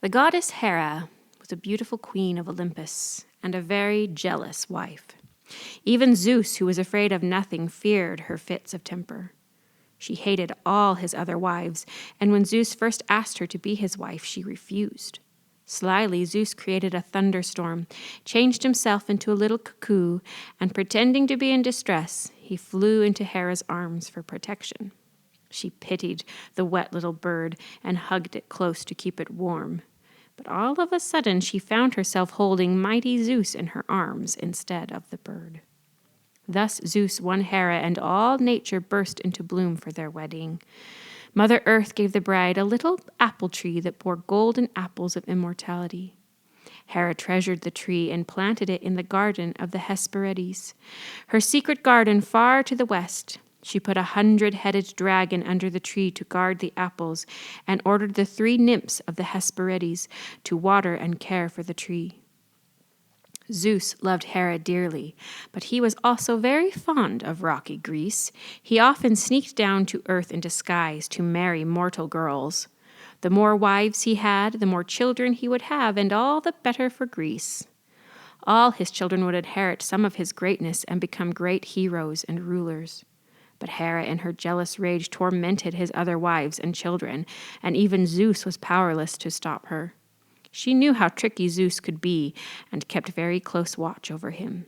The goddess Hera was a beautiful queen of Olympus and a very jealous wife. Even Zeus, who was afraid of nothing, feared her fits of temper. She hated all his other wives, and when Zeus first asked her to be his wife, she refused. Slyly, Zeus created a thunderstorm, changed himself into a little cuckoo, and pretending to be in distress, he flew into Hera's arms for protection. She pitied the wet little bird and hugged it close to keep it warm. But all of a sudden, she found herself holding mighty Zeus in her arms instead of the bird. Thus Zeus won Hera, and all nature burst into bloom for their wedding. Mother Earth gave the bride a little apple tree that bore golden apples of immortality. Hera treasured the tree and planted it in the garden of the Hesperides, her secret garden far to the west. She put 100-headed dragon under the tree to guard the apples and ordered the 3 nymphs of the Hesperides to water and care for the tree. Zeus loved Hera dearly, but he was also very fond of rocky Greece. He often sneaked down to earth in disguise to marry mortal girls. The more wives he had, the more children he would have, and all the better for Greece. All his children would inherit some of his greatness and become great heroes and rulers. But Hera, in her jealous rage, tormented his other wives and children, and even Zeus was powerless to stop her. She knew how tricky Zeus could be and kept very close watch over him.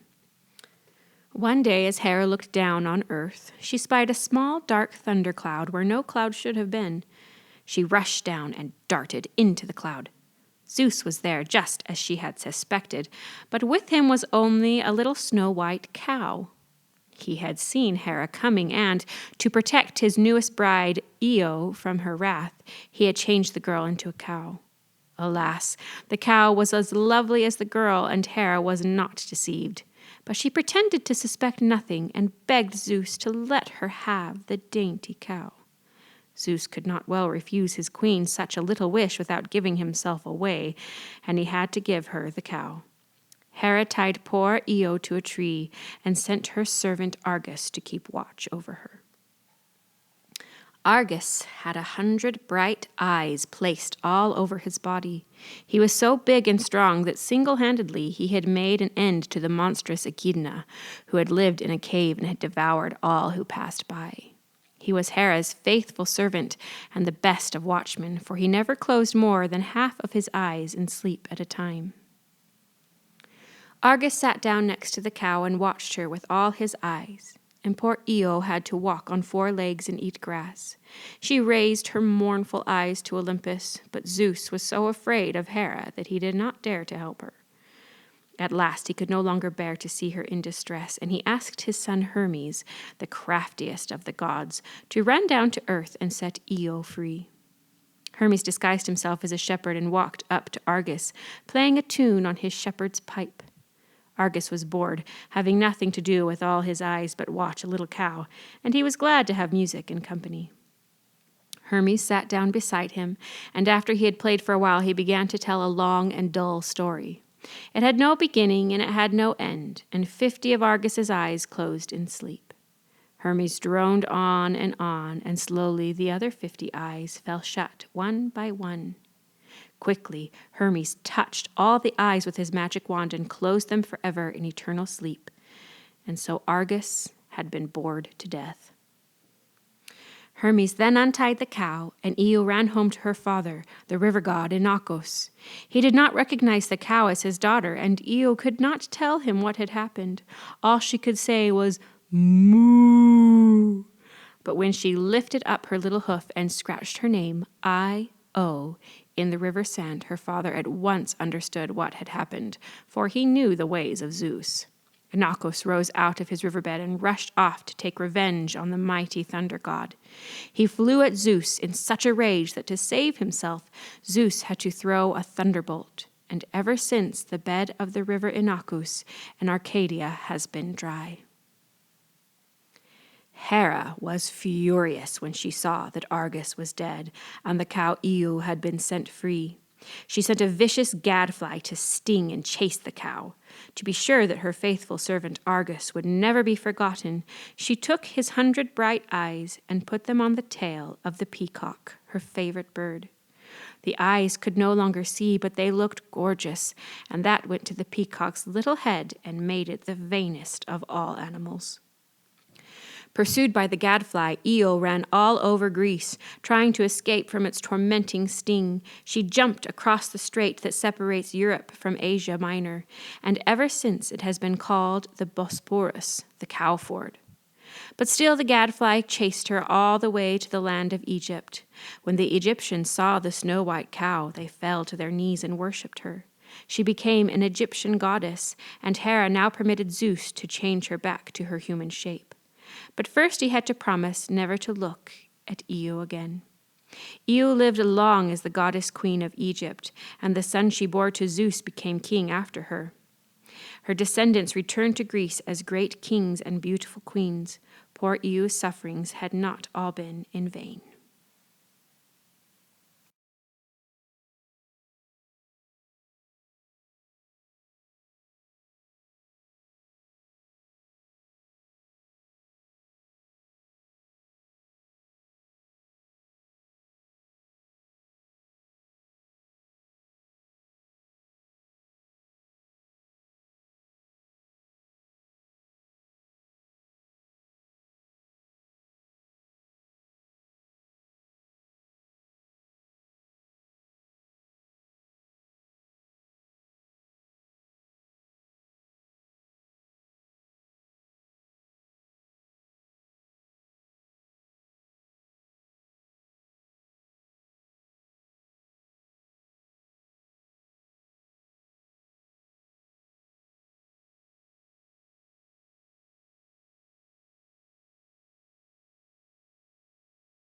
One day, as Hera looked down on earth, she spied a small, dark thundercloud where no cloud should have been. She rushed down and darted into the cloud. Zeus was there, just as she had suspected, but with him was only a little snow-white cow. He had seen Hera coming, and, to protect his newest bride, Io, from her wrath, he had changed the girl into a cow. Alas, the cow was as lovely as the girl, and Hera was not deceived. But she pretended to suspect nothing and begged Zeus to let her have the dainty cow. Zeus could not well refuse his queen such a little wish without giving himself away, and he had to give her the cow. Hera tied poor Io to a tree and sent her servant Argus to keep watch over her. Argus had 100 bright eyes placed all over his body. He was so big and strong that single-handedly he had made an end to the monstrous Echidna, who had lived in a cave and had devoured all who passed by. He was Hera's faithful servant and the best of watchmen, for he never closed more than half of his eyes in sleep at a time. Argus sat down next to the cow and watched her with all his eyes, and poor Io had to walk on 4 legs and eat grass. She raised her mournful eyes to Olympus, but Zeus was so afraid of Hera that he did not dare to help her. At last he could no longer bear to see her in distress, and he asked his son Hermes, the craftiest of the gods, to run down to earth and set Io free. Hermes disguised himself as a shepherd and walked up to Argus, playing a tune on his shepherd's pipe. Argus was bored, having nothing to do with all his eyes but watch a little cow, and he was glad to have music and company. Hermes sat down beside him, and after he had played for a while, he began to tell a long and dull story. It had no beginning and it had no end, and 50 of Argus's eyes closed in sleep. Hermes droned on, and slowly the other 50 eyes fell shut one by one. Quickly, Hermes touched all the eyes with his magic wand and closed them forever in eternal sleep. And so Argus had been bored to death. Hermes then untied the cow, and Io ran home to her father, the river god Inachus. He did not recognize the cow as his daughter, and Io could not tell him what had happened. All she could say was, "Moo." But when she lifted up her little hoof and scratched her name, I-O, in the river sand, her father at once understood what had happened, for he knew the ways of Zeus. Inachus rose out of his riverbed and rushed off to take revenge on the mighty thunder god. He flew at Zeus in such a rage that to save himself, Zeus had to throw a thunderbolt, and ever since the bed of the river Inachus in Arcadia has been dry. Hera was furious when she saw that Argus was dead and the cow Io had been set free. She sent a vicious gadfly to sting and chase the cow. To be sure that her faithful servant Argus would never be forgotten, she took his 100 bright eyes and put them on the tail of the peacock, her favorite bird. The eyes could no longer see, but they looked gorgeous, and that went to the peacock's little head and made it the vainest of all animals. Pursued by the gadfly, Io ran all over Greece, trying to escape from its tormenting sting. She jumped across the strait that separates Europe from Asia Minor, and ever since it has been called the Bosporus, the cow ford. But still the gadfly chased her all the way to the land of Egypt. When the Egyptians saw the snow-white cow, they fell to their knees and worshipped her. She became an Egyptian goddess, and Hera now permitted Zeus to change her back to her human shape. But first he had to promise never to look at Io again. Io lived long as the goddess queen of Egypt, and the son she bore to Zeus became king after her. Her descendants returned to Greece as great kings and beautiful queens. Poor Io's sufferings had not all been in vain.